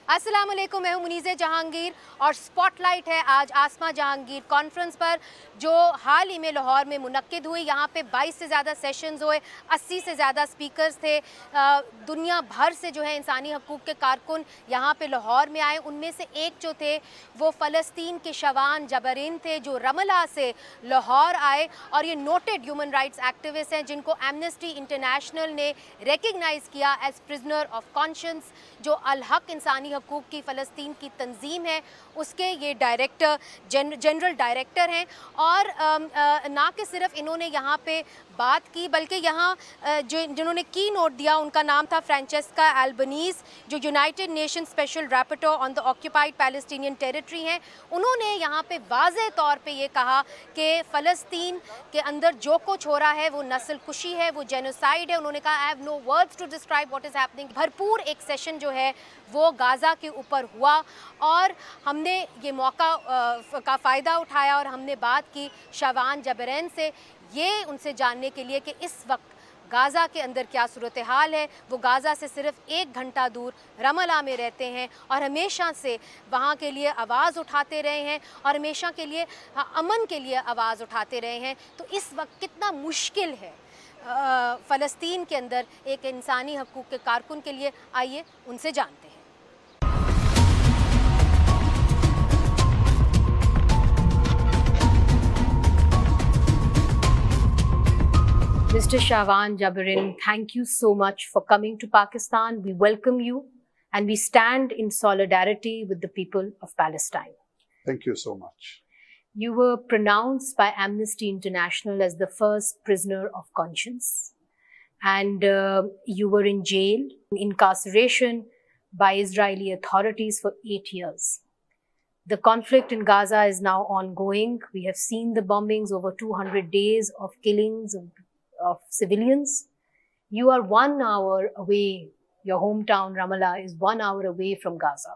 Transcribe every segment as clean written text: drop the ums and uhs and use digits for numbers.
अस्सलाम वालेकुम, मैं हूं मुनीज़े जहांगीर और स्पॉटलाइट है आज आसमा जहांगीर कॉन्फ्रेंस पर जो हाल ही में लाहौर में मुनक्किद हुई। यहाँ पे 22 से ज़्यादा सेशंस हुए, 80 से ज़्यादा स्पीकर्स थे। दुनिया भर से जो है इंसानी हकूक़ के कारकुन यहाँ पे लाहौर में आए। उनमें से एक जो थे वो फ़लस्तीन के शवान जबरीन थे जो रमला से लाहौर आए और ये नोटेड ह्यूमन राइट्स एक्टिविस्ट हैं जिनको एमनेस्टी इंटरनेशनल ने रिकग्नाइज़ किया एज प्रिजनर ऑफ कॉन्शियंस। जो अल हक इंसानी हकूक़ की फ़लस्तीन की तंजीम है उसके ये डायरेक्टर जनरल डायरेक्टर हैं। और ना कि सिर्फ इन्होंने यहाँ पे बात की बल्कि यहाँ जिन्होंने की नोट दिया उनका नाम था फ्रांचेस्का एल्बनीज़ जो United Nation special rapporteur on the occupied Palestinian territory हैं। उन्होंने यहाँ पे वाज़े तौर पे ये कहा कि फ़लस्तीन के अंदर जो कुछ हो रहा है वो नस्ल कुशी है, वो जेनोसाइड है। उन्होंने कहा I have no words to describe what is happening. भरपूर एक सेशन जो है वो गाज़ा के ऊपर हुआ और हमने ये मौका का फ़ायदा उठाया और हमने बात की शवान जबरैन से, ये उनसे जानने के लिए कि इस वक्त गाज़ा के अंदर क्या सूरत हाल है। वो गाज़ा से सिर्फ 1 घंटा दूर रमला में रहते हैं और हमेशा से वहाँ के लिए आवाज़ उठाते रहे हैं और हमेशा के लिए अमन के लिए आवाज़ उठाते रहे हैं। तो इस वक्त कितना मुश्किल है फ़लस्तीन के अंदर एक इंसानी हकूक़ के कारकुन के लिए, आइए उनसे जानते हैं। Mr. Shawan Jabrin, thank you so much for coming to Pakistan. We welcome you and we stand in solidarity with the people of Palestine. Thank you so much. You were pronounced by Amnesty International as the first prisoner of conscience. And you were in jail, in incarceration by Israeli authorities for 8 years. The conflict in Gaza is now ongoing. We have seen the bombings, over 200 days of killings of civilians. You are 1 hour away, your hometown Ramallah is 1 hour away from Gaza.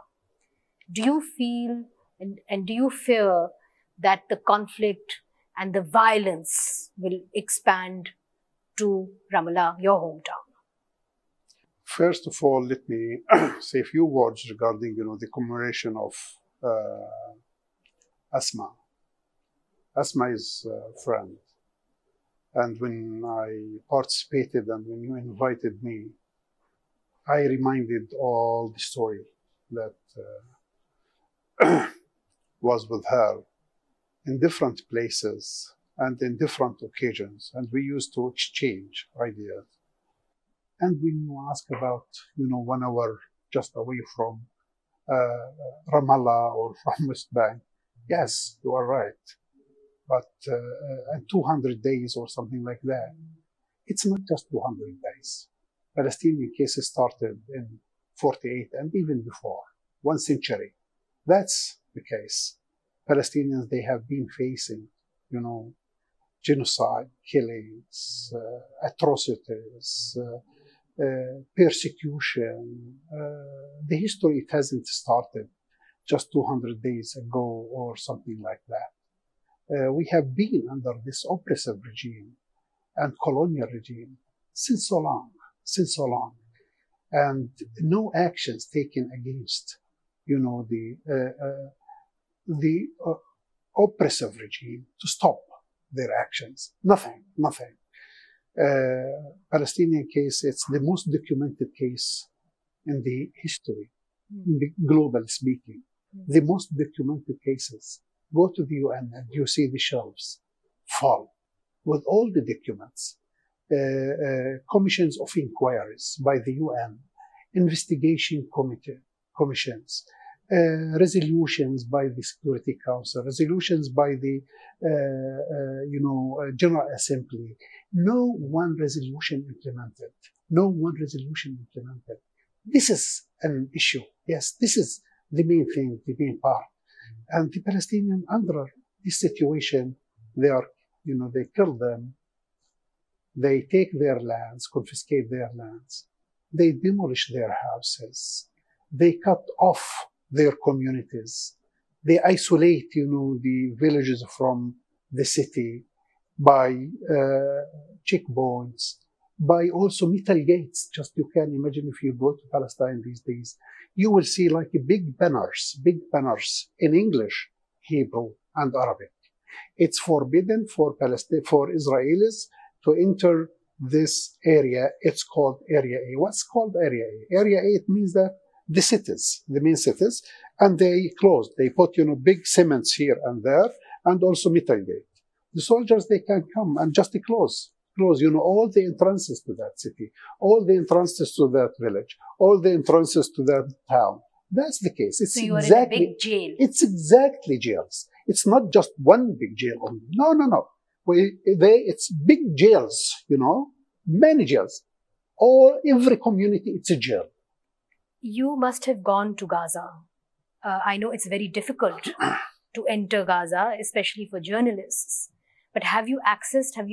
Do you feel and do you fear that the conflict and the violence will expand to Ramallah, your hometown? First of all, let me say a few words regarding, the commemoration of Asma. Asma is a friend. And when I participated and when you invited me, I reminded all the story that was with her in different places and in different occasions. And we used to exchange ideas. And when you ask about, 1 hour just away from Ramallah or from West Bank, yes, you are right. But 200 days or something like that, it's not just 200 days. Palestinian cases started in 48 and even before, 1 century. That's the case. Palestinians, they have been facing, genocide, killings, atrocities, persecution. The history, it hasn't started just 200 days ago or something like that. We have been under this oppressive regime and colonial regime since so long, and no actions taken against, the oppressive regime to stop their actions. Nothing. Palestinian case, it's the most documented case in the history, globally speaking. The most documented cases. Go to the UN and you see the shelves full with all the documents, commissions of inquiries by the UN, investigation commissions, resolutions by the Security Council, resolutions by the General Assembly. No one resolution implemented. This is an issue. Yes, this is the main thing, the main part. And the Palestinians, under this situation, they kill them, they take their lands, confiscate their lands, they demolish their houses, they cut off their communities, they isolate, the villages from the city by checkpoints, by also metal gates. Just you can imagine if you go to Palestine these days, you will see like big banners in English, Hebrew, and Arabic. It's forbidden for Israelis to enter this area. It's called Area A. What's called Area A? Area A, it means that the main cities, and they closed. They put, big cements here and there, and also metal gate. The soldiers, they can come and just close, all the entrances to that city, all the entrances to that village, all the entrances to that town. That's the case. So you are in a big jail. It's exactly jails. It's not just one big jail. No. It's big jails, many jails. Every community, it's a jail. You must have gone to Gaza. I know it's very difficult to enter Gaza, especially for journalists. But have you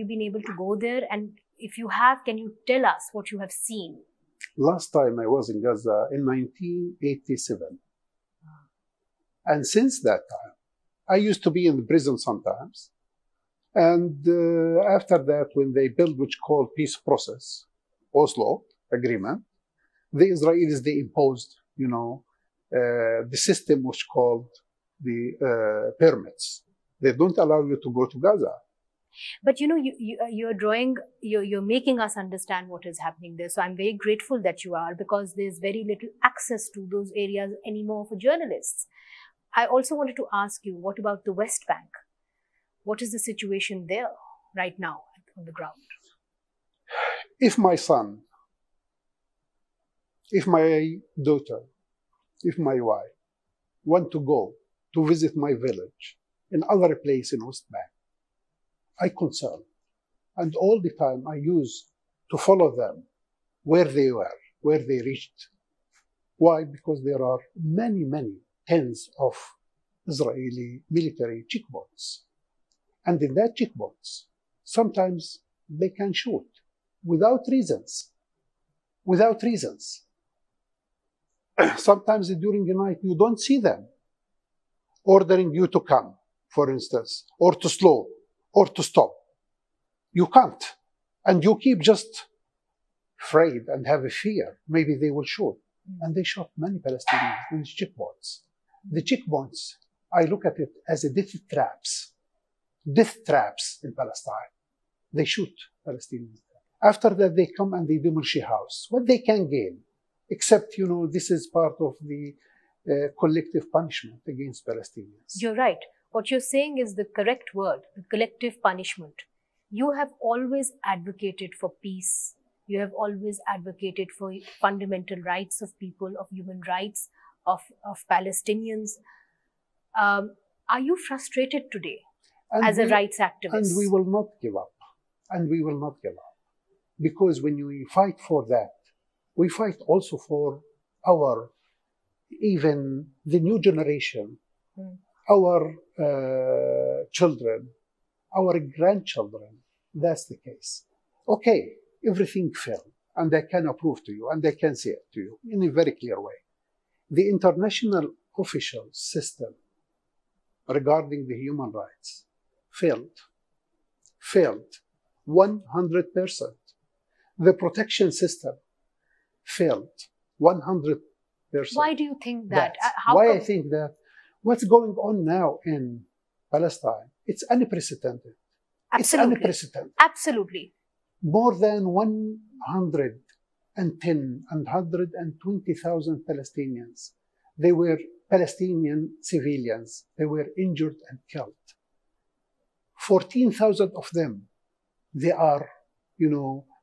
been able to go there? And if you have, can you tell us what you have seen? Last time I was in Gaza in 1987. And since that time, I used to be in the prison sometimes. And after that, when they built what's called peace process, Oslo agreement, the Israelis, they imposed, the system which called the permits. They don't allow you to go to Gaza. But you're making us understand what is happening there. So I'm very grateful that you are, because there's very little access to those areas anymore for journalists. I also wanted to ask you, what about the West Bank? What is the situation there right now on the ground? If my son, if my daughter, if my wife want to go to visit my village in other place in West Bank, I concern. And all the time I use to follow them where they were, where they reached. Why? Because there are many, many tens of Israeli military checkpoints. And in that checkpoints, sometimes they can shoot without reasons. Without reasons. Sometimes during the night, you don't see them ordering you to come, for instance, or to slow, or to stop. You can't. And you keep just afraid and have a fear. Maybe they will shoot. And they shot many Palestinians in the checkpoints. The checkpoints, I look at it as a death traps. Death traps in Palestine. They shoot Palestinians. After that, they come and they demolish a house. What they can gain, except, this is part of the collective punishment against Palestinians. You're right. What you're saying is the correct word, the collective punishment. You have always advocated for peace. You have always advocated for fundamental rights of people, of human rights, of Palestinians. Are you frustrated today as a rights activist? And we will not give up. And we will not give up. Because when we fight for that, we fight also for even the new generation, our children, our grandchildren. That's the case. Okay, everything failed, and I can approve to you, and I can say it to you in a very clear way. The international official system regarding the human rights failed 100%. The protection system failed 100%. Why do you think that? I think that what's going on now in Palestine, it's unprecedented. Absolutely. It's unprecedented. Absolutely. More than 120,000 Palestinians. They were Palestinian civilians. They were injured and killed. 14,000 of them, they are,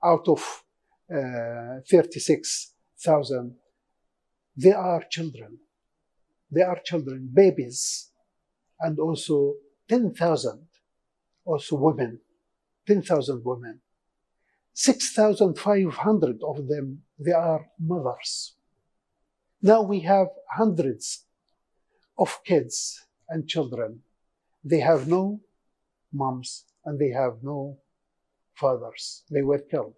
out of 36,000, they are children. They are children, babies, and also 10,000, also women, 10,000 women. 6,500 of them, they are mothers. Now we have hundreds of kids and children. They have no moms and they have no fathers. They were killed.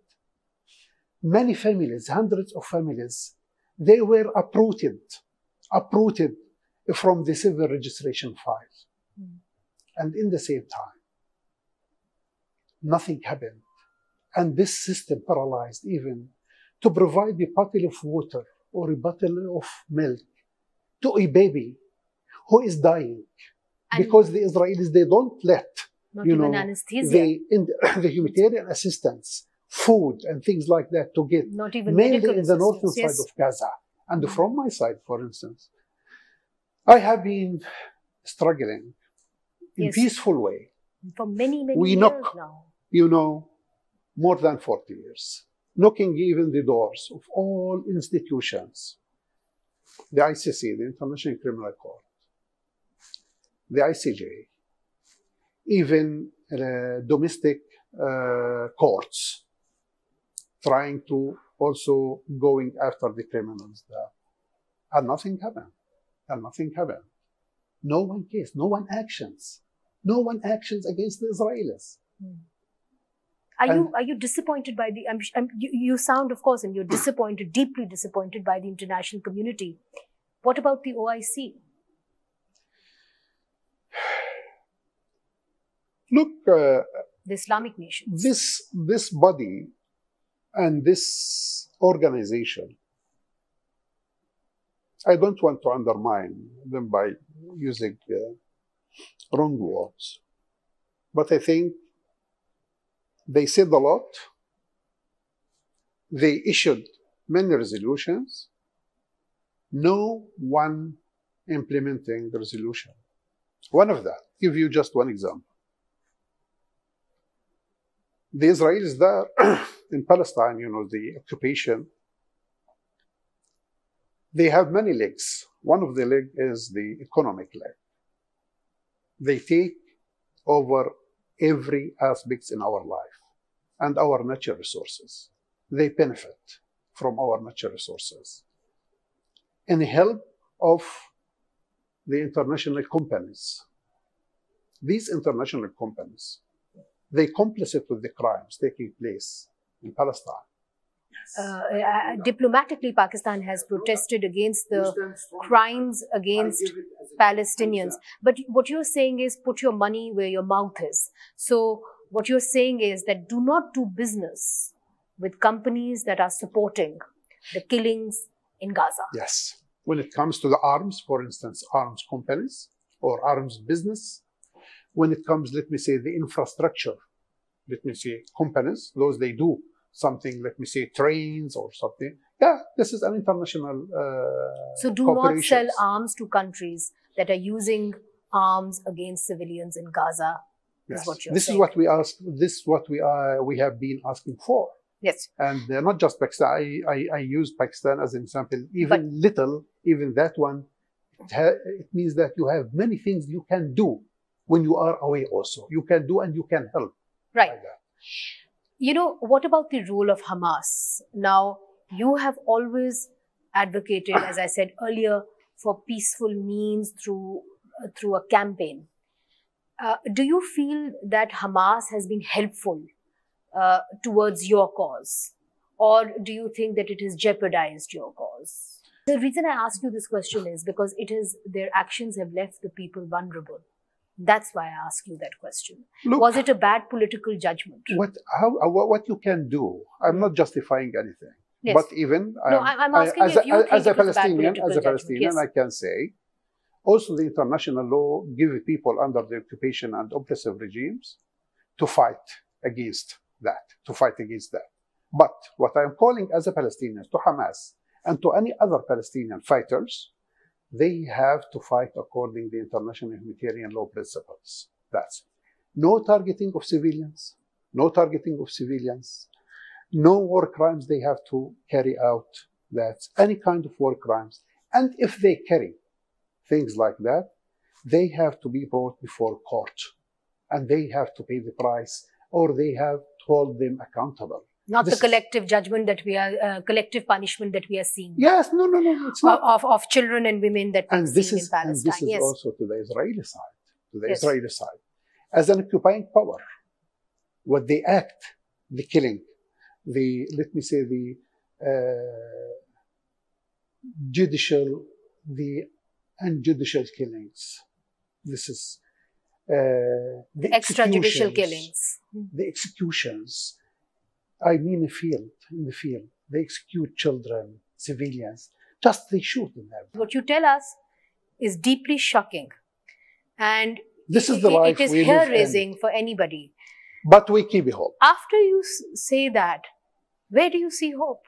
Many families, hundreds of families, they were uprooted from the civil registration file. And in the same time, nothing happened and this system paralyzed even to provide a bottle of water or a bottle of milk to a baby who is dying. And because the Israelis, they don't let, not you even know, anesthesia. the humanitarian assistance, food and things like that to get, Not even mainly medical in the northern assistance, side of Gaza. And Mm. from my side, for instance, I have been struggling in Yes. peaceful way, For many, many We years knock. now. you know, more than 40 years, knocking even the doors of all institutions, the ICC, the International Criminal Court, the ICJ, even domestic courts, trying to also going after the criminals there. And nothing happened. And nothing happened. No one cares. No one actions. No one actions against the Israelis. Are you disappointed by the? You sound, of course, and you're disappointed, deeply disappointed by the international community. What about the OIC? Look, The Islamic nations. this body and this organization, I don't want to undermine them by using wrong words, but I think they said a lot. They issued many resolutions. No one implementing the resolution. One of that, give you just one example. The Israelis there in Palestine, you know, the occupation, they have many legs. One of the legs is the economic leg. They take over every aspect in our life and our natural resources. They benefit from our natural resources. In the help of the international companies. These international companies, they complicit with the crimes taking place in Palestine. Diplomatically, Pakistan has protested against the crimes against Palestinians. But what you're saying is put your money where your mouth is. So what you're saying is that do not do business with companies that are supporting the killings in Gaza. Yes. When it comes to the arms, for instance, arms companies or arms business, when it comes, let me say, the infrastructure, let me say, companies, those they do something, let me say, trains or something. Yeah, this is an international So do not sell arms to countries that are using arms against civilians in Gaza. Yes. Is what you're this saying. is what we ask. This is what we have been asking for. Yes. And not just Pakistan. I use Pakistan as an example. Even that one, it means that you have many things you can do when you are away also. You can do and you can help. Right. Like that. You know, what about the role of Hamas? Now, you have always advocated, as I said earlier, for peaceful means through a campaign. Do you feel that Hamas has been helpful towards your cause? Or do you think that it has jeopardized your cause? The reason I ask you this question is because their actions have left the people vulnerable. That's why I ask you that question. Look, was it a bad political judgment? What you can do? I'm not justifying anything. Yes. But even I'm asking you if you think as a it was a bad Palestinian, political judgment. Yes. I can say, also the international law gives people under the occupation and oppressive regimes to fight against that. But what I'm calling as a Palestinian to Hamas and to any other Palestinian fighters, they have to fight according to the international humanitarian law principles. That's no targeting of civilians, no war crimes they have to carry out. That's any kind of war crimes. And if they carry things like that, they have to be brought before court and they have to pay the price or they have to hold them accountable. Not the collective judgment that we are, collective punishment that we are seeing. Yes, no, it's not. Of children and women that we're seeing in Palestine. And this is yes. also to the Israeli side. Yes. Israeli side. As an occupying power, what they act, the killing, let me say, the unjudicial killings. This is the extrajudicial killings. The executions. I mean in the field, they execute children, civilians, just they shoot them. What you tell us is deeply shocking. And This is the life it is we live hair-raising for anybody. But we keep hope. After you say that, where do you see hope?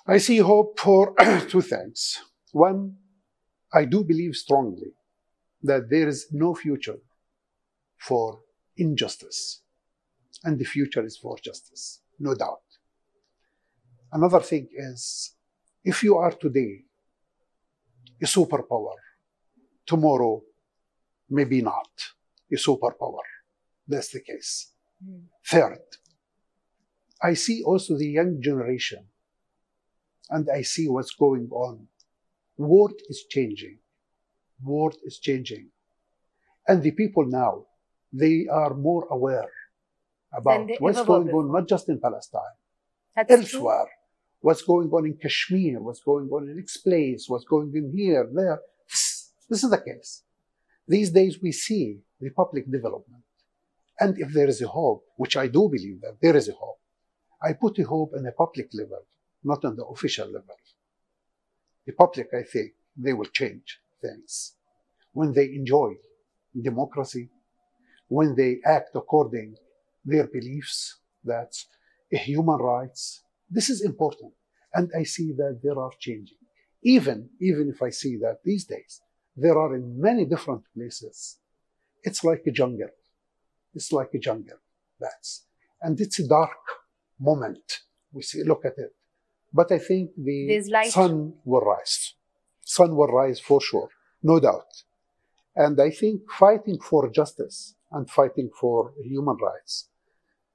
I see hope for two things. One, I do believe strongly that there is no future for injustice, and the future is for justice, no doubt. Another thing is, if you are today a superpower, tomorrow maybe not a superpower. That's the case. Third, I see also the young generation, and I see what's going on. World is changing. World is changing. And the people now, they are more aware about what's going on, not just in Palestine, elsewhere. True. What's going on in Kashmir, what's going on in its place, what's going on here, there. This is the case. These days we see the public development. And if there is a hope, which I do believe that there is a hope, I put a hope on a public level, not on the official level. The public, I think, they will change things. When they enjoy democracy, when they act according to their beliefs, that's human rights, this is important. And I see that there are changing. Even if I see that these days, there are in many different places, it's like a jungle. It's like a jungle. And it's a dark moment. We see, look at it. But I think the sun will rise. Sun will rise for sure, no doubt. And I think fighting for justice and fighting for human rights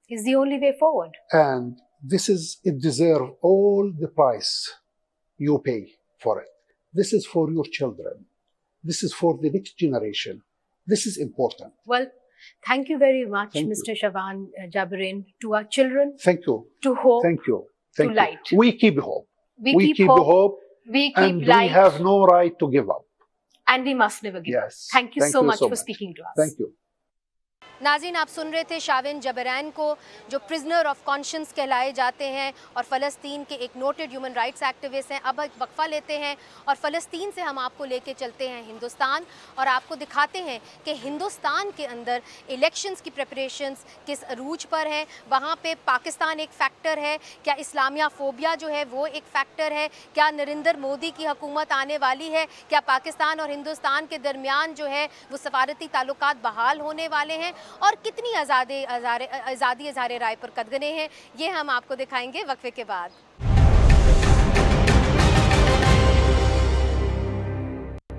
is the only way forward. And it deserves all the price you pay for it. This is for your children. This is for the next generation. This is important. Well, thank you very much, Mr. Shaban Jabarin. To our children. Thank you. To hope. Thank you. To light. We keep hope. We keep hope. We keep and light. We have no right to give up. And we must never give up. Yes. Thank you so much for speaking to us. Thank you. नाज़रीन, आप सुन रहे थे शाबिन जबरैन को, जो prisoner of conscience कहलाए जाते हैं और फ़लस्तीन के एक नोटेड ह्यूमन राइट्स एक्टिविस्ट हैं। अब एक वक्फा लेते हैं और फ़लस्तीन से हम आपको लेके चलते हैं हिंदुस्तान और आपको दिखाते हैं कि हिंदुस्तान के अंदर इलेक्शंस की प्रिपरेशंस किस अरूज पर हैं। वहाँ पे पाकिस्तान एक फ़ैक्टर है, क्या इस्लामिया फ़ोबिया जो है वो एक फ़ैक्टर है, क्या नरेंद्र मोदी की हुकूमत आने वाली है, क्या पाकिस्तान और हिंदुस्तान के दरमियान जो है वो सफारती ताल्लुकात बहाल होने वाले हैं और कितनी आज़ादी इज़हार राय पर कदगने हैं, ये हम आपको दिखाएंगे वक्फे के बाद।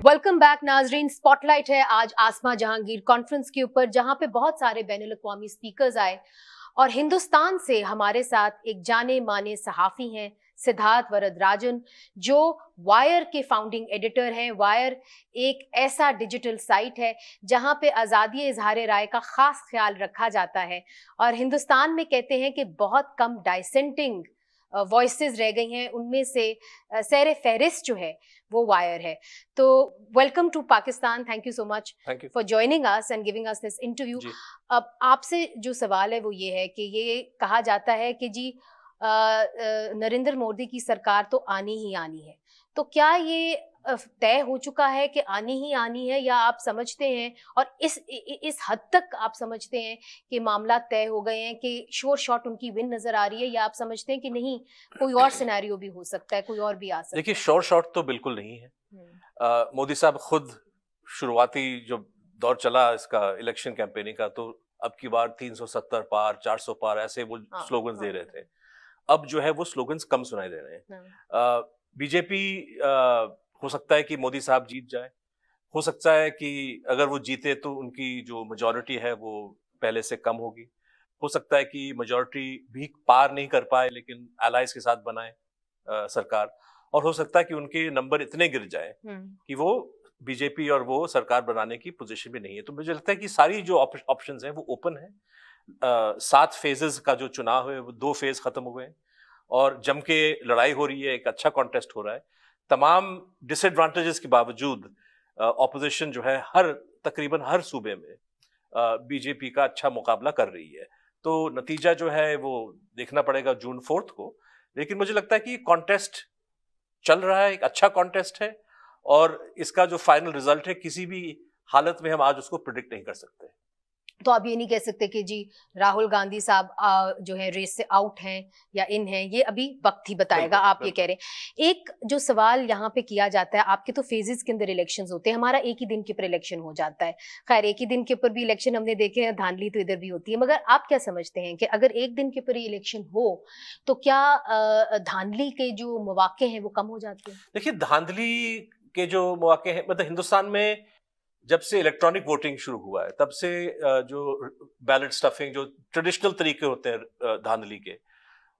वेलकम बैक नाजरीन। स्पॉटलाइट है आज आसमा जहांगीर कॉन्फ्रेंस के ऊपर, जहां पे बहुत सारे बैनुल अक़वामी स्पीकर्स आए और हिंदुस्तान से हमारे साथ एक जाने माने सहाफ़ी हैं सिद्धार्थ वरदराजन, जो वायर के फाउंडिंग एडिटर हैं। वायर एक ऐसा डिजिटल साइट है जहां पे आज़ादी इज़हार राय का ख़ास ख्याल रखा जाता है और हिंदुस्तान में कहते हैं कि बहुत कम डाइसेंटिंग वॉइसेस रह गई हैं, उनमें से सैर फहरिस्त जो है वो वायर है। तो welcome to Pakistan, thank you so much for joining us and giving us this interview. अब आपसे जो सवाल है वो ये है कि ये कहा जाता है कि जी नरेंद्र मोदी की सरकार तो आनी ही आनी है, तो क्या ये तय हो चुका है कि आनी ही आनी है, या आप समझते हैं और इस हद तक आप समझते हैं कि मामला तय हो गए हैं कि श्योर शॉट उनकी विन नजर आ रही है, या आप समझते हैं कि नहीं कोई और सिनेरियो भी हो सकता है, कोई और भी आ सकता है? देखिए, श्योर शॉट तो बिल्कुल नहीं है। मोदी साहब खुद शुरुआती जो दौर चला इसका इलेक्शन कैंपेनिंग का, तो अब की बार 370 पार 400 पार ऐसे वो स्लोगन्स दे रहे थे। अब जो है वो स्लोगन्स कम सुनाई दे रहे हैं। बीजेपी हो सकता है कि मोदी साहब जीत जाए, हो सकता है कि अगर वो जीते तो उनकी जो मेजॉरिटी है वो पहले से कम होगी, हो सकता है कि मेजॉरिटी भी पार नहीं कर पाए लेकिन एलाइज के साथ बनाए सरकार, और हो सकता है कि उनके नंबर इतने गिर जाए कि वो बीजेपी और वो सरकार बनाने की पोजीशन में नहीं है। तो मुझे लगता है कि सारी जो ऑप्शंस हैं वो ओपन है। 7 फेजेस का जो चुनाव है वो 2 फेज खत्म हुए हैं और जम के लड़ाई हो रही है, एक अच्छा कॉन्टेस्ट हो रहा है। तमाम डिसएडवांटेजेस के बावजूद ऑपोजिशन जो है तकरीबन हर सूबे में बीजेपी का अच्छा मुकाबला कर रही है। तो नतीजा जो है वो देखना पड़ेगा जून 4 को। लेकिन मुझे लगता है कि कॉन्टेस्ट चल रहा है, एक अच्छा कॉन्टेस्ट है, और इसका जो फाइनल रिजल्ट है किसी भी हालत में हम आज उसको प्रिडिक्ट नहीं कर सकते। तो आप ये नहीं कह सकते कि जी राहुल गांधी साहब जो है रेस से आउट हैं या इन हैं, ये अभी वक्त ही बताएगा, आप ये कह रहे हैं। एक जो सवाल यहाँ पे किया जाता है, आपके तो फेजेस के अंदर इलेक्शंस होते हैं, हमारा एक ही दिन के ऊपर इलेक्शन हो जाता है। खैर एक ही दिन के ऊपर भी इलेक्शन हमने देखे हैं, धांधली तो इधर भी होती है, मगर आप क्या समझते हैं कि अगर एक दिन के ऊपर इलेक्शन हो तो क्या धांधली के जो मौके हैं वो कम हो जाते हैं? देखिए, धांधली के जो मौके हैं, मतलब हिंदुस्तान में जब से इलेक्ट्रॉनिक वोटिंग शुरू हुआ है तब से जो बैलेट स्टफिंग, जो ट्रेडिशनल तरीके होते हैं धांधली के,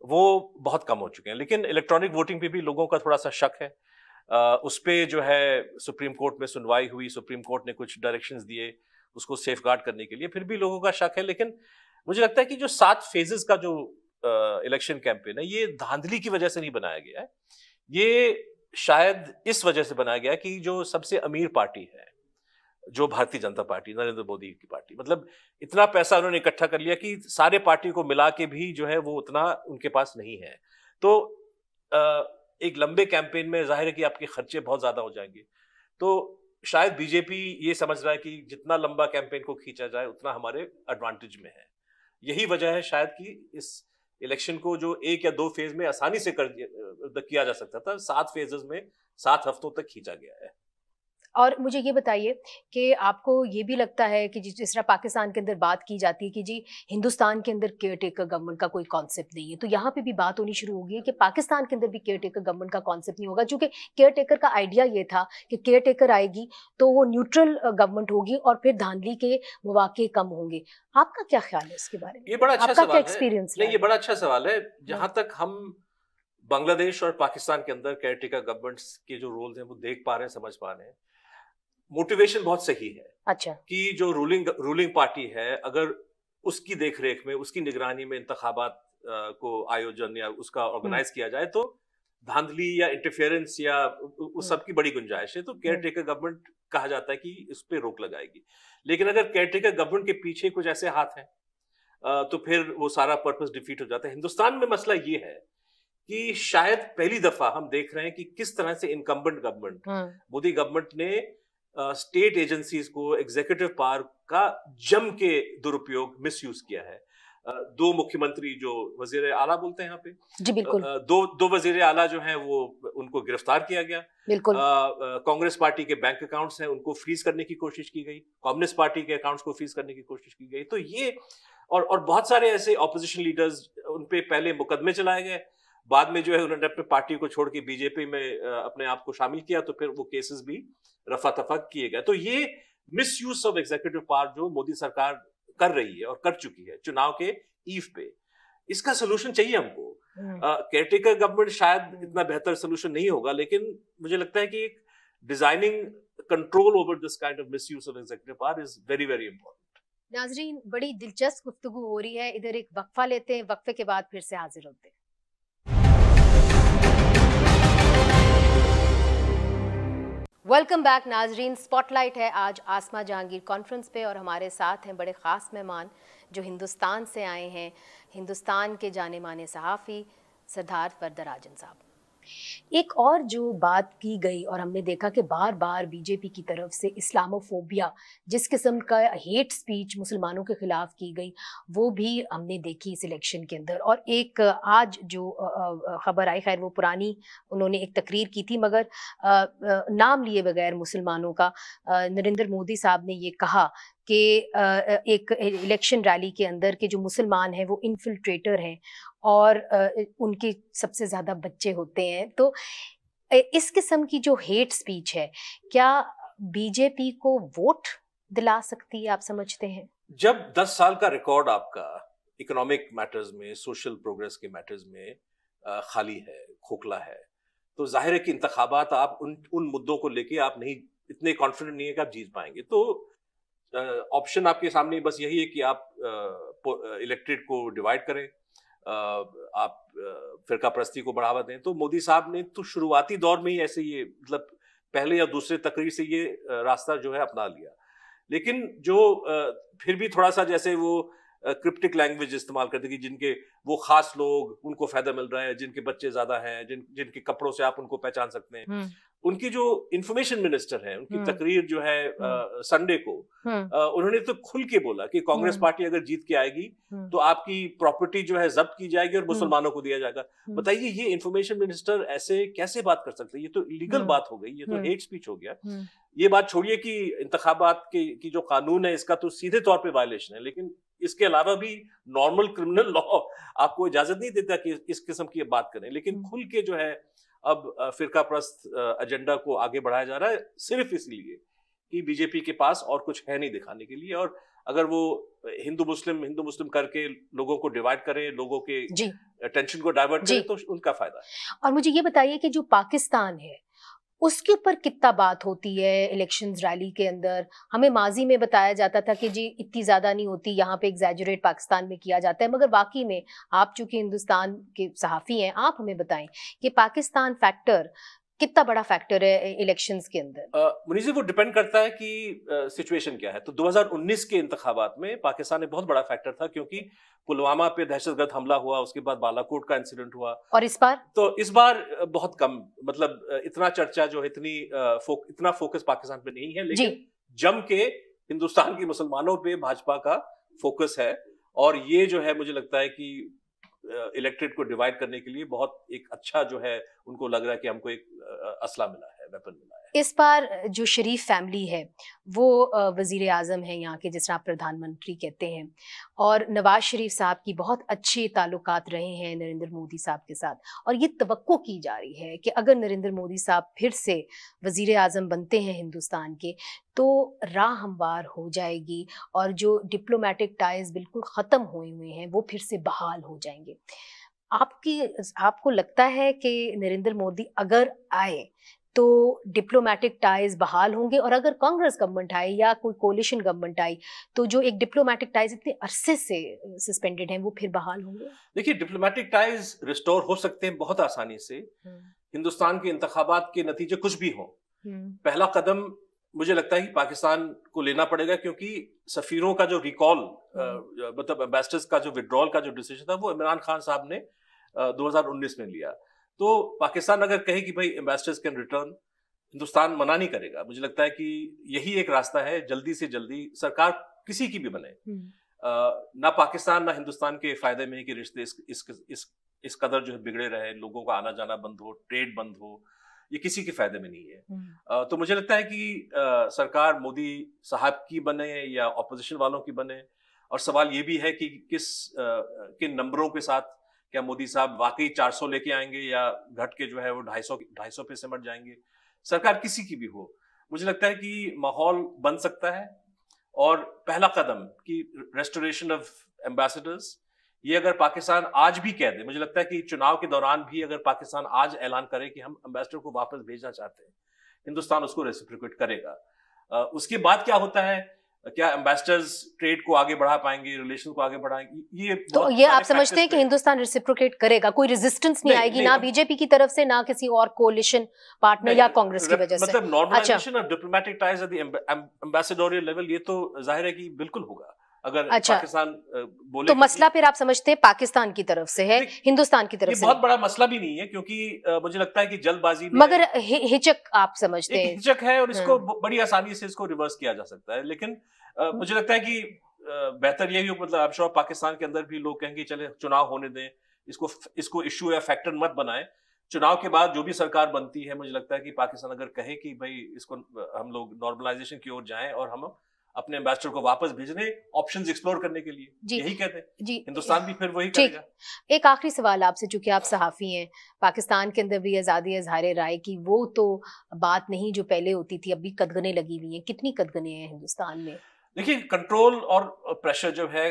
वो बहुत कम हो चुके हैं। लेकिन इलेक्ट्रॉनिक वोटिंग पे भी लोगों का थोड़ा सा शक है। उस पे जो है सुप्रीम कोर्ट में सुनवाई हुई, सुप्रीम कोर्ट ने कुछ डायरेक्शंस दिए उसको सेफगार्ड करने के लिए, फिर भी लोगों का शक है। लेकिन मुझे लगता है कि जो 7 फेजेस का जो इलेक्शन कैंपेन है, ये धांधली की वजह से नहीं बनाया गया है। ये शायद इस वजह से बनाया गया कि जो सबसे अमीर पार्टी है, जो भारतीय जनता पार्टी, नरेंद्र मोदी की पार्टी, मतलब इतना पैसा उन्होंने इकट्ठा कर लिया कि सारे पार्टी को मिला के भी जो है वो उतना उनके पास नहीं है। तो एक लंबे कैंपेन में जाहिर है कि आपके खर्चे बहुत ज्यादा हो जाएंगे। तो शायद बीजेपी ये समझ रहा है कि जितना लंबा कैंपेन को खींचा जाए उतना हमारे एडवांटेज में है। यही वजह है शायद कि इस इलेक्शन को जो 1 या 2 फेज में आसानी से किया जा सकता था, 7 फेजेस में 7 हफ्तों तक खींचा गया है। और मुझे ये बताइए कि आपको ये भी लगता है कि जिस तरह पाकिस्तान के अंदर बात की जाती है कि जी हिंदुस्तान के अंदर केयर टेकर गवर्नमेंट का कोई कॉन्सेप्ट नहीं है, तो यहाँ पे भी बात होनी शुरू हो गई है कि पाकिस्तान के अंदर भी केयर टेकर गवर्नमेंट का कॉन्सेप्ट नहीं होगा, क्योंकि केयर टेकर का आइडिया ये था कि केयर टेकर आएगी तो वो न्यूट्रल गवर्नमेंट होगी और फिर धांधली के मौके कम होंगे। आपका क्या ख्याल है इसके बारे में? ये बड़ा अच्छा सवाल है। एक्सपीरियंस नहीं, ये बड़ा अच्छा सवाल है। जहां तक हम बांग्लादेश और पाकिस्तान के अंदर केयर टेकर गवर्नमेंट्स के जो रोल हैं वो देख पा रहे हैं, समझ पा रहे हैं, मोटिवेशन बहुत सही है। अच्छा, कि जो रूलिंग पार्टी है, अगर उसकी देखरेख में, उसकी निगरानी में इंतखाबात को आयोजन या उसका ऑर्गेनाइज किया जाए तो धांधली या इंटरफेरेंस या उस सब की बड़ी गुंजाइश है। तो केयर टेकर गवर्नमेंट कहा जाता है कि इस पे रोक लगाएगी। लेकिन अगर केयर टेकर गवर्नमेंट के पीछे कुछ ऐसे हाथ हैं तो फिर वो सारा पर्पस डिफीट हो जाता है। हिंदुस्तान में मसला ये है कि शायद पहली दफा हम देख रहे हैं कि किस तरह से इनकम्बेंट गवर्नमेंट, मोदी गवर्नमेंट ने स्टेट एजेंसीज को एग्जीक्यूटिव पावर का जम के दुरुपयोग, मिसयूज किया है। 2 मुख्यमंत्री जो वजीर आला बोलते हैं यहाँ पे, जी बिल्कुल, दो वजीर आला जो हैं वो उनको गिरफ्तार किया गया। बिल्कुल, कांग्रेस पार्टी के बैंक अकाउंट्स हैं उनको फ्रीज करने की कोशिश की गई, कम्युनिस्ट पार्टी के अकाउंट्स को फ्रीज करने की कोशिश की गई। तो ये और बहुत सारे ऐसे ऑपोजिशन लीडर्स, उन पे पहले मुकदमे चलाए गए, बाद में जो है उन्होंने अपने पार्टी को छोड़ के बीजेपी में अपने आप को शामिल किया, तो फिर वो केसेस भी रफा तफा किए गए। तो ये मिसयूज ऑफ एग्जीक्यूटिव पावर जो मोदी सरकार कर रही है और कर चुकी है चुनाव के ईव पे, इसका सोल्यूशन चाहिए हमको। केयरटेकर गवर्नमेंट शायद इतना बेहतर सोल्यूशन नहीं होगा, लेकिन मुझे लगता है कि एक designing control over this kind of misuse of executive power is very very important. नाजरीन, बड़ी दिलचस्प गुफ्तगू हो रही है। इधर एक वक्फा लेते हैं, वक्फे के बाद फिर से हाजिर होते हैं। वेलकम बैक नाजरीन। स्पॉटलाइट है आज आसमा जहांगीर कॉन्फ्रेंस पे और हमारे साथ हैं बड़े ख़ास मेहमान जो हिंदुस्तान से आए हैं, हिंदुस्तान के जाने माने सहाफ़ी सिद्धार्थ वरदराजन साहब। एक और जो बात की गई और हमने देखा कि बार बार बीजेपी की तरफ से इस्लामोफोबिया, जिस किस्म का हेट स्पीच मुसलमानों के खिलाफ की गई, वो भी हमने देखी इस इलेक्शन के अंदर। और एक आज जो खबर आई, खैर वो पुरानी, उन्होंने एक तकरीर की थी मगर नाम लिए बगैर मुसलमानों का, नरेंद्र मोदी साहब ने ये कहा कि एक इलेक्शन रैली के अंदर के जो मुसलमान हैं वो इन्फिल्ट्रेटर हैं और उनके सबसे ज़्यादा बच्चे होते हैं। तो इस किस्म की जो हेट स्पीच है, क्या बीजेपी को वोट दिला सकती है, आप समझते हैं? जब 10 साल का रिकॉर्ड आपका इकोनॉमिक मैटर्स में, सोशल प्रोग्रेस के मैटर्स में खाली है, खोखला है, तो जाहिर है कि इंतखाबात आप उन मुद्दों को लेके आप नहीं इतने कॉन्फिडेंट नहीं है कि आप जीत पाएंगे। तो ऑप्शन आपके सामने बस यही है कि आप इलेक्टेड को डिवाइड करें, आप फिरका परस्ती को बढ़ावा दें। तो मोदी साहब ने तो शुरुआती दौर में ही ऐसे ये मतलब पहले या दूसरे तकरीर से ये रास्ता जो है अपना लिया। लेकिन जो फिर भी थोड़ा सा जैसे वो क्रिप्टिक लैंग्वेज इस्तेमाल करते कि जिनके वो खास लोग, उनको फायदा मिल रहा है, जिनके बच्चे ज्यादा हैं, जिनके कपड़ों से आप उनको पहचान सकते हैं। उनकी जो इंफॉर्मेशन मिनिस्टर है, उनकी तकरीर जो है संडे को, उन्होंने तो खुल के बोला कि कांग्रेस पार्टी अगर जीत के आएगी तो आपकी प्रॉपर्टी जो है जब्त की जाएगी और मुसलमानों को दिया जाएगा। बताइए, ये इंफॉर्मेशन मिनिस्टर ऐसे कैसे बात कर सकते हैं? ये तो इलीगल बात हो गई, ये तो हेट स्पीच हो गया। ये बात छोड़िए कि इंतखाबात की जो कानून है इसका तो सीधे तौर पे वायलेशन है, लेकिन इसके अलावा भी नॉर्मल क्रिमिनल लॉ आपको इजाजत नहीं देता कि इस किस्म की बात करें। लेकिन खुल के जो है अब फिरका प्रस्त एजेंडा को आगे बढ़ाया जा रहा है, सिर्फ इसलिए कि बीजेपी के पास और कुछ है नहीं दिखाने के लिए। और अगर वो हिंदू मुस्लिम करके लोगों को डिवाइड करें, लोगों के टेंशन को डाइवर्ट करें, तो उनका फायदा है। और मुझे ये बताइए कि जो पाकिस्तान है उसके ऊपर कितना बात होती है इलेक्शंस रैली के अंदर? हमें माजी में बताया जाता था कि जी इतनी ज्यादा नहीं होती, यहाँ पे एग्जैजरेट पाकिस्तान में किया जाता है, मगर वाकई में आप चूंकि हिंदुस्तान के सहाफी हैं, आप हमें बताएं कि पाकिस्तान फैक्टर कितना बड़ा फैक्टर है इलेक्शंस के अंदर? मुनीज़, वो डिपेंड करता है कि सिचुएशन क्या है। तो 2019 के इंतखाबात में पाकिस्तान एक बहुत बड़ा फैक्टर था, क्योंकि पुलवामा पे दहशतगर्द हमला हुआ, उसके बाद बालाकोट का इंसिडेंट हुआ। और इस बार? तो इस बार बहुत कम, मतलब इतना चर्चा जो है, इतना फोकस पाकिस्तान पे नहीं है, लेकिन जम के हिंदुस्तान के मुसलमानों पे भाजपा का फोकस है। और ये जो है, मुझे लगता है कि इलेक्टेड को डिवाइड करने के लिए बहुत एक अच्छा जो है, उनको लग रहा है कि हमको एक असला मिला है, वेपन मिला है। इस बार जो शरीफ फैमिली है वो वजीर आजम है यहाँ के, जिस तरह आप प्रधानमंत्री कहते हैं, और नवाज शरीफ साहब की बहुत अच्छे ताल्लुकात रहे हैं नरेंद्र मोदी साहब के साथ, और ये तवक्को की जा रही है कि अगर नरेंद्र मोदी साहब फिर से वजीर आजम बनते हैं हिंदुस्तान के, तो राह हमवार हो जाएगी और जो डिप्लोमेटिक टाइज बिल्कुल ख़त्म हुए हैं वो फिर से बहाल हो जाएंगे। आपको लगता है कि नरेंद्र मोदी अगर आए तो डिप्लोमेटिक टाइज बहाल होंगे, और अगर कांग्रेस गवर्नमेंट आई या कोई कोलिशन गवर्नमेंट आई तो जो एक डिप्लोमेटिक टाइज इतने अरसे से सस्पेंडेड हैं वो फिर बहाल होंगे? देखिए, डिप्लोमेटिक टाइज रिस्टोर हो सकते हैं बहुत आसानी से। हिंदुस्तान के इंतखाबात के नतीजे कुछ भी हों, पहला कदम मुझे लगता है कि पाकिस्तान को लेना पड़ेगा, क्योंकि सफीरों का जो रिकॉल, मतलब एम्बेसडर्स का जो विड्रॉल का जो डिसीजन था, वो इमरान खान साहब ने 2019 में लिया। तो पाकिस्तान अगर कहे कि भाई एम्बेसडर्स कैन रिटर्न, हिंदुस्तान मना नहीं करेगा। मुझे लगता है कि यही एक रास्ता है, जल्दी से जल्दी सरकार किसी की भी बने, ना पाकिस्तान ना हिंदुस्तान के फायदे में है कि रिश्ते इस कदर जो है बिगड़े रहे, लोगों का आना जाना बंद हो, ट्रेड बंद हो, ये किसी के फायदे में नहीं है। तो मुझे लगता है कि सरकार मोदी साहब की बने या ऑपोजिशन वालों की बने, और सवाल ये भी है कि किन नंबरों के साथ, क्या मोदी साहब वाकई 400 लेके आएंगे या घट के जो है वो 250 पे सिमट जाएंगे। सरकार किसी की भी हो, मुझे लगता है कि माहौल बन सकता है। और पहला कदम कि रेस्टोरेशन ऑफ एम्बेसडर्स, ये अगर पाकिस्तान आज भी कह दे, मुझे लगता है कि चुनाव के दौरान भी अगर पाकिस्तान आज ऐलान करे कि हम एम्बेसडर को वापस भेजना चाहते हैं, हिंदुस्तान उसको रेसिप्रोकेट करेगा। उसके बाद क्या होता है, क्या एम्बेसडर्स ट्रेड को आगे बढ़ा पाएंगे, रिलेशन को आगे बढ़ाएंगे? ये आप समझते हैं कि हिंदुस्तान रेसिप्रोकेट करेगा? कोई रेजिस्टेंस नहीं आएगी, ना बीजेपी की तरफ से, ना किसी और कोलिशन पार्टनर या कांग्रेस की वजह से? मतलब normalisation of diplomatic ties at the ambassadorial level, ये तो जाहिर है कि बिल्कुल होगा अगर पाकिस्तान बोले। तो मसला फिर आप समझते हैं पाकिस्तान की तरफ से है, हिंदुस्तान की तरफ से? बहुत बड़ा मसला भी नहीं है, क्योंकि मुझे लगता है कि जल्दबाजी में, मगर हिचक आप समझते हैं? हिचक है, और इसको बड़ी आसानी से इसको रिवर्स किया जा सकता है। लेकिन मुझे लगता है कि बेहतर यही हो, मतलब आई एम श्योर पाकिस्तान के अंदर भी लोग कहेंगे चले चुनाव होने दें, इसको इश्यू या फैक्टर मत बनाएं। चुनाव के बाद जो भी सरकार बनती है, मुझे लगता है कि पाकिस्तान अगर कहे कि भाई इसको हम लोग नॉर्मलाइजेशन की ओर जाएं और हम अपने एम्बेसडर को वापस भेजने, ऑप्शंस एक्सप्लोर करने के लिए, यही कहते हैं जी। हिंदुस्तान भी फिर वही करेगा। एक आखिरी सवाल आपसे, चूंकि आप सहाफी हैं, पाकिस्तान के अंदर भी आज़ादी इज़हार राय की वो तो बात नहीं जो पहले होती थी, अभी कदगने लगी हुई हैं। कितनी कदगने हैं हिंदुस्तान में? देखिए, कंट्रोल और प्रेशर जो है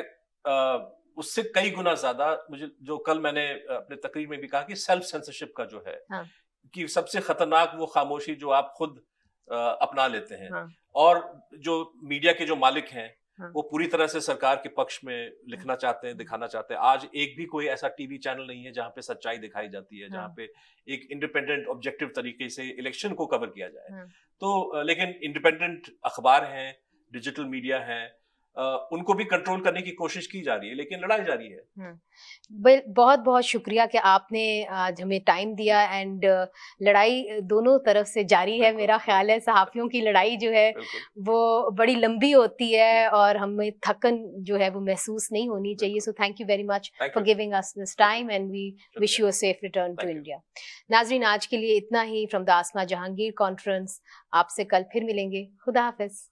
उससे कई गुना ज्यादा, मुझे जो कल मैंने अपने तकरीर में भी कहा कि सेल्फ सेंसरशिप का जो है, कि सबसे खतरनाक वो खामोशी जो आप खुद अपना लेते हैं। और जो मीडिया के जो मालिक हैं, वो पूरी तरह से सरकार के पक्ष में लिखना चाहते हैं, दिखाना चाहते हैं। आज एक भी कोई ऐसा टीवी चैनल नहीं है जहां पे सच्चाई दिखाई जाती है, जहां पे एक इंडिपेंडेंट ऑब्जेक्टिव तरीके से इलेक्शन को कवर किया जाए। तो लेकिन इंडिपेंडेंट अखबार हैं, डिजिटल मीडिया है, उनको भी कंट्रोल करने की कोशिश की जा रही है, लेकिन लड़ाई जारी है। बहुत बहुत शुक्रिया कि आपने आज हमें टाइम दिया एंड लड़ाई दोनों तरफ से जारी है। मेरा ख्याल है सहाफ़ियों की लड़ाई जो है वो बड़ी लंबी होती है और हमें थकन जो है वो महसूस नहीं होनी चाहिए। So thank you very much for giving us this time and we wish you a safe return to India. नाजरीन, आज के लिए इतना ही from the Asma Jahangir conference. आपसे कल फिर मिलेंगे। खुदा हाफिज।